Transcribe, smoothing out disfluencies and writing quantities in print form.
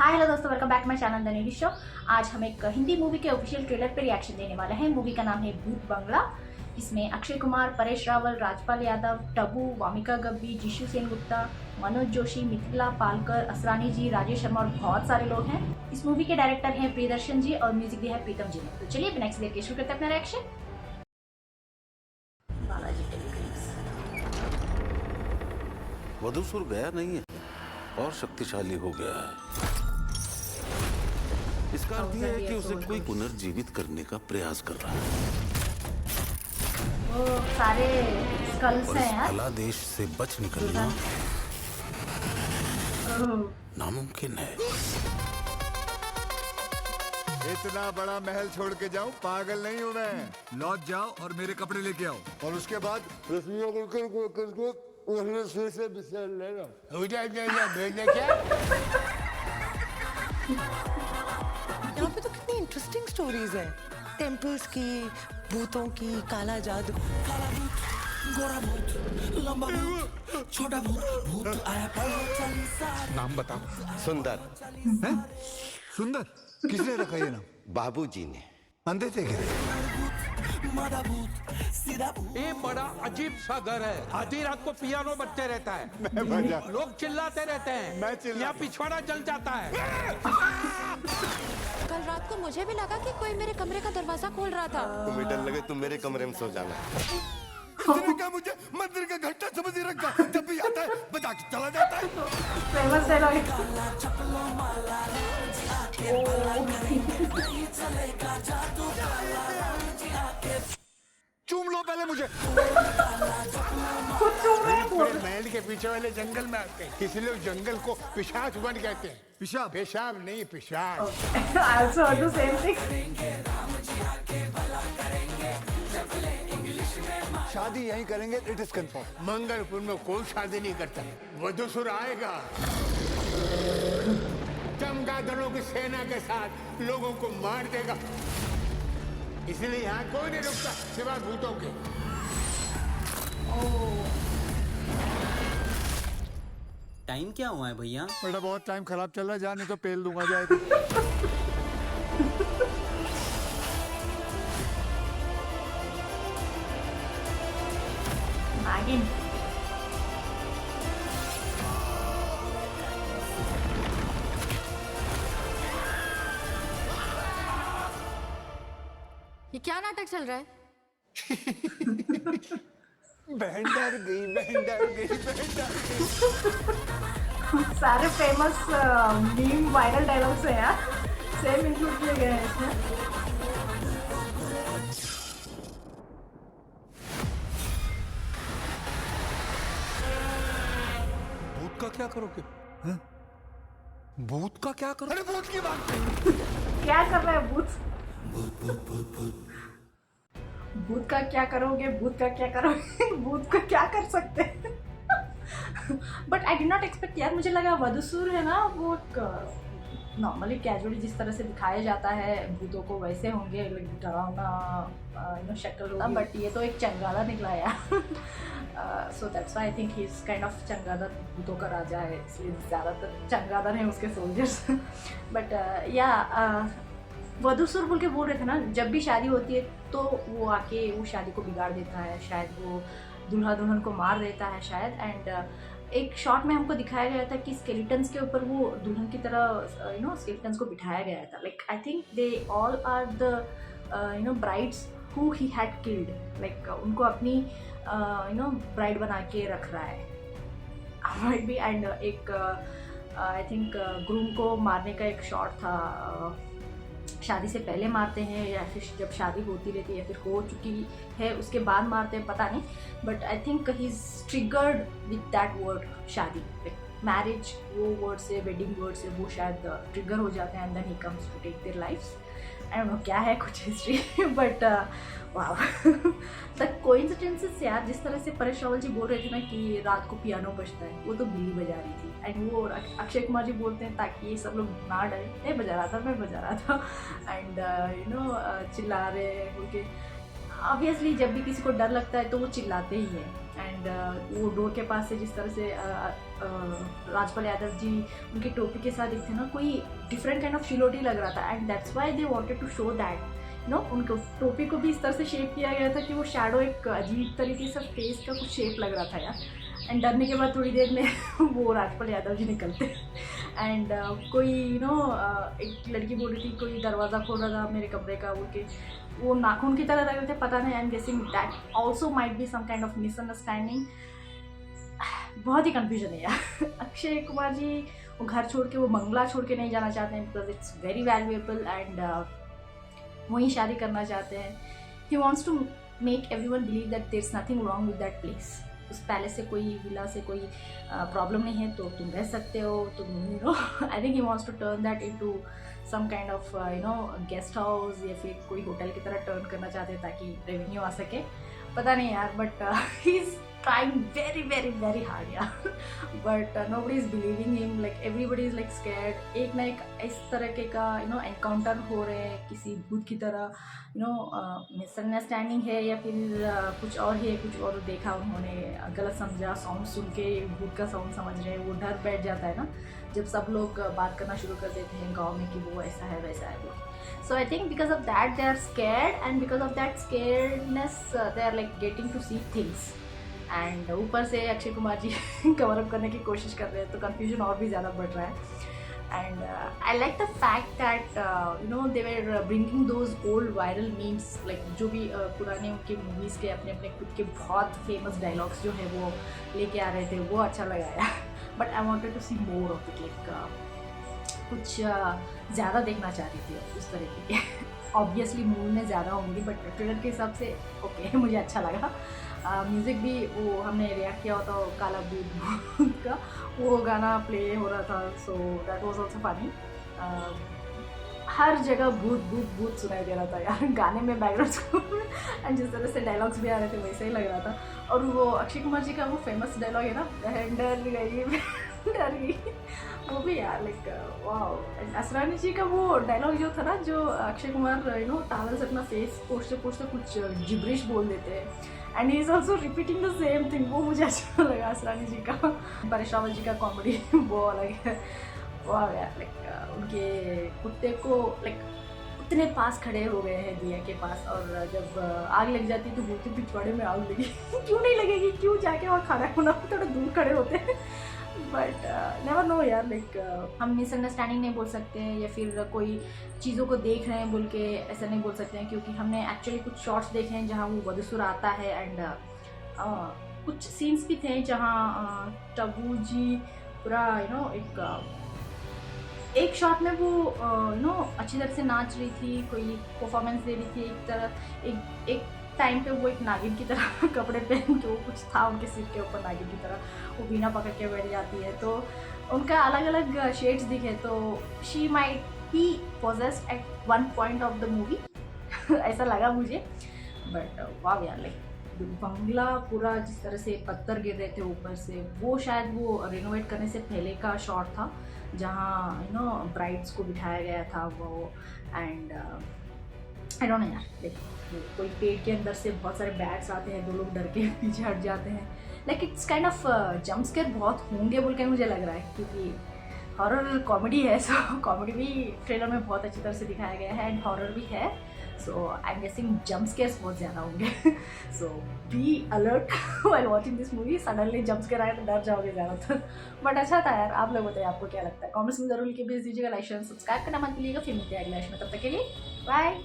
Hi hello दोस्तों, welcome back my channel the needy show. आज हम एक हिंदी मूवी के ऑफिशियल ट्रेलर पे रिएक्शन देने वाले हैं। मूवी का नाम है भूत बंगला। इसमें अक्षय कुमार, परेश रावल, राजपाल यादव, टबू, वामिका गब्बी, जिशु सेनगुप्ता, मनोज जोशी, मिथिला पालकर, असरानी जी, राजेश शर्मा और बहुत सारे लोग हैं। इस मूवी के डायरेक्टर हैं प्रियदर्शन जी और म्यूजिक दिया है प्रीतम जी ने। तो चलिए नेक्स्ट देख के शुरू करते हैं अपना रिएक्शन। बालाजी टेलीफिल्म्स। वधूसुर गया नहीं है और शक्तिशाली हो गया है। इसका अर्थ यह है कि उसे कोई पुनर्जीवित करने का प्रयास कर रहा है। वो सारे स्कल्स और हैं इस यार। फलादेश से बच निकलना नामुमकिन है। इतना बड़ा महल छोड़ के जाऊं, पागल नहीं हूं मैं। लौट जाओ और मेरे कपड़े लेके आओ, और उसके बाद रस्मियों से बिस्तर ले लो। यहाँ पे तो कितनी इंटरेस्टिंग स्टोरीज हैं। टेम्पल्स की, भूतों की, काला जादू। काला भूत, गोरा भूत, लंबा भूत, छोटा भूत, भूत आया। नाम बताओ। सुंदर। हैं? सुंदर किसने रखा ये नाम? बाबूजी ने। अंधे थे क्या? ये बड़ा अजीब सा घर है। आधी रात को पियानो बजते रहता है, मैं बजा। लोग चिल्लाते रहते हैं, मैं चिल्ला- यहाँ पिछवाड़ा जल जाता है। कल रात को मुझे भी लगा कि कोई मेरे कमरे का दरवाजा खोल रहा था। तुम्हें डर लगे तुम मेरे कमरे में सो जाना। किसने कहा मुझे मंदिर का घंटा समझ ही रखा? जब भी आता है बजा के चला जाता है। Famous dialogue. चूम लो पहले मुझे। पूरे महल के पीछे वाले जंगल में आते हैं, इसलिए उस जंगल को पिशाच वन कहते हैं। पेशाब। पेशाब नहीं, पिशाच। I also do same thing. शादी यहीं करेंगे, इट इज कंफर्म। मंगलपुर में कोई शादी नहीं करता। वधूसुर आएगा चमगादड़ों की सेना के साथ, लोगों को मार देगा। इसलिए यहाँ कोई नहीं रुकता सिवाय भूतों के। टाइम क्या हुआ है भैया? बेटा बहुत टाइम खराब चल रहा है, जाने तो पेल दूंगा जाएगा। नागिन। ये क्या नाटक चल रहा है? बहन डर गई, बहन डर गई, बहन डर गई। सारे फेमस मीम वायरल डायलॉग्स हैं यार, सेम इंक्लूड किए गए हैं इसमें। भूत का क्या करोगे? भूत का क्या करोगे? अरे भूत की बात। क्या कर रहा है भूत? भूत का क्या करोगे? भूत का क्या करोगे? भूत का क्या कर सकते हैं? But I did not expect यार। मुझे लगा वधूसुर है ना, वो नॉर्मली कैजुअली जिस तरह से दिखाया जाता है भूतों को वैसे होंगे, डरावना शक्ल होगा। बट ये तो एक चंगादड़ निकला यार। So that's why I think he is kind of चंगादड़, भूतों का राजा है, इसलिए ज़्यादातर चंगादड़ हैं उसके सोल्जर्स। बट या वधूसुर बोल के बोल रहे थे ना, जब भी शादी होती है तो वो आके वो शादी को बिगाड़ देता है, शायद वो दूल्हा दुल्हन को मार देता है शायद। एंड एक शॉट में हमको दिखाया गया था कि स्केलेटन्स के ऊपर वो दुल्हन की तरह स्केलेटन्स को बिठाया गया था। Like I think they all are the brides who he had killed. Like उनको अपनी ब्राइड बना के रख रहा है भी। एंड एक आई थिंक ग्रूम को मारने का एक शॉट था, शादी से पहले मारते हैं या फिर जब शादी होती रहती है या फिर हो चुकी है उसके बाद मारते हैं, पता नहीं। But I think he is triggered with that word शादी, मैरिज, वो वर्ड से, वेडिंग वर्ड से वो शायद ट्रिगर हो जाते हैं and then he comes to take their lifes. I don't know क्या है कुछ हिस्ट्री। बट वाह द कोइंसिडेंसेस यार। जिस तरह से परेश रावल जी बोल रहे थे ना कि रात को पियानो बजता है, वो तो बिल्ली बजा रही थी। एंड वो अक्षय कुमार जी बोलते हैं ताकि ये सब लोग ना डरे, मैं बजा रहा था, मैं बजा रहा था। एंड चिल्ला रहे बोल के। ऑब्वियसली जब भी किसी को डर लगता है तो वो चिल्लाते ही हैं। एंड वो डोर के पास से जिस तरह से राजपाल यादव जी उनकी टोपी के साथ एक थे ना, कोई डिफरेंट काइंड ऑफ चिलोटी लग रहा था, and that's why they wanted to show that no, उनको टोपी को भी इस तरह से शेप किया गया था कि वो शैडो एक अजीब तरीके से फेस का कुछ शेप लग रहा था यार। एंड डरने के बाद थोड़ी देर में वो राजपाल यादव जी निकलते एंड कोई एक लड़की बोल रही थी कोई दरवाज़ा खोल रहा था मेरे कमरे का, बोल के वो नाखून की तरह लग रहे थे, पता नहीं, I am guessing that also might be some kind of misunderstanding. बहुत ही कन्फ्यूजन है यार। अक्षय कुमार जी वो घर छोड़ के, वो बंगला छोड़ के नहीं जाना चाहते हैं because it's very valuable, and वहीं शादी करना चाहते हैं। He wants to make everyone believe that there is nothing wrong with that place. उस पैलेस से कोई विला से कोई प्रॉब्लम नहीं है तो तुम रह सकते हो, तुम I think he wants to turn that into some kind of guest house या फिर कोई होटल की तरह टर्न करना चाहते हैं ताकि रेवेन्यू आ सके, पता नहीं यार, but he is trying very very very hard यार, but nobody is believing him, like everybody is like scared. एक ना एक इस तरह के का एनकाउंटर हो रहे हैं किसी भूत की तरह, मिसअंडरस्टैंडिंग है या फिर कुछ और ही है, कुछ और देखा उन्होंने, गलत समझा, साउंड सुन के भूत का साउंड समझ रहे हैं, वो डर बैठ जाता है ना जब सब लोग बात करना शुरू कर देते हैं गाँव में कि वो ऐसा है वैसा है वो। So I think because of that they are scared, and because of that scaredness they are like getting to see things, and ऊपर से अक्षय कुमार जी कवर अप करने की कोशिश कर रहे हैं तो कंफ्यूजन और भी ज़्यादा बढ़ रहा है। And I like the fact that they were bringing those old viral memes, like जो भी पुराने उनके मूवीज़ के अपने अपने खुद के बहुत फेमस डायलॉग्स जो है वो लेके आ रहे थे, वो अच्छा लगाया। But I wanted to see more of it, like कुछ ज़्यादा देखना चाह रही थी उस तरीके के। ऑब्वियसली मूवी में ज़्यादा होंगी बट ट्रेलर के हिसाब से ओके मुझे अच्छा लगा। म्यूज़िक भी वो हमने रिएक्ट किया होता काला भूत का वो गाना प्ले हो रहा था, so that was also funny. हर जगह भूत भूत भूत सुनाई दे रहा था यार गाने में, बैकग्राउंड स्कोर में, एंड जिस तरह से डायलॉग्स भी आ रहे थे वैसे ही लग रहा था। और वो अक्षय कुमार जी का वो फेमस डायलॉग है ना, डर गई डर गई, वो भी यार लाइक वाह। असरानी जी का वो डायलॉग जो था ना, जो अक्षय कुमार टावल से अपना फेस पोछते पोछते कुछ जिब्रिश बोल देते हैं, and he is also repeating the same thing, वो मुझे अच्छा लगा असरानी जी का। परेश रावल जी का कॉमेडी वो अलग है, वाह यार लाइक उनके कुत्ते को लाइक इतने पास खड़े हो गए हैं दिया के पास, और जब आग लग जाती तो बोलते पिछवाड़े में आग लगी क्यों नहीं लगेगी, क्यों जाके वहाँ खाना खुना थोड़ा दूर खड़े होते हैं। बट नेवर नो यार, लाइक हम मिसअंडरस्टैंडिंग नहीं बोल सकते हैं या फिर कोई चीज़ों को देख रहे हैं बोल के ऐसा नहीं बोल सकते हैं, क्योंकि हमने एक्चुअली कुछ शॉर्ट्स देखे हैं जहाँ वो वधुसुर आता है, एंड कुछ सीन्स भी थे जहाँ टबू जी पूरा एक शॉट में वो अच्छी तरह से नाच रही थी, कोई परफॉर्मेंस दे रही थी, एक तरह एक टाइम पे वो एक नागिन की तरह कपड़े पहन के, वो कुछ था उनके सिर के ऊपर नागिन की तरह, वो बीना पकड़ के बैठ जाती है, तो उनका अलग अलग शेड्स दिखे, तो she might be possessed at one point of the movie ऐसा लगा मुझे। बट वाह यार, लाइक बंगला पूरा जिस तरह से पत्थर गिर रहे थे ऊपर से, वो शायद वो रिनोवेट करने से पहले का शॉट था जहाँ ब्राइड्स को बिठाया गया था वो, एंड आई डोंट नो यार, लाइक कोई पेड़ के अंदर से बहुत सारे बैट्स आते हैं, दो लोग डर के पीछे हट जाते हैं, like it's kind of jump scare बहुत होंगे बोल के मुझे लग रहा है, क्योंकि हॉरर कॉमेडी है, सो कॉमेडी भी ट्रेलर में बहुत अच्छी तरह से दिखाया गया है एंड हॉरर भी है, so I am guessing jump scares बहुत ज़्यादा होंगे। So be alert while watching this movie, suddenly jump scare आए तो डर जाओगे ज़्यादातर। बट अच्छा था यार, आप लोग बताइए आपको क्या लगता है, कमेंट्स में जरूर लिख के भेज दीजिएगा, लाइक शेयर सब्सक्राइब करना मत भूलिएगा। फिर मिलते हैं अगले में, तब तक के लिए बाय।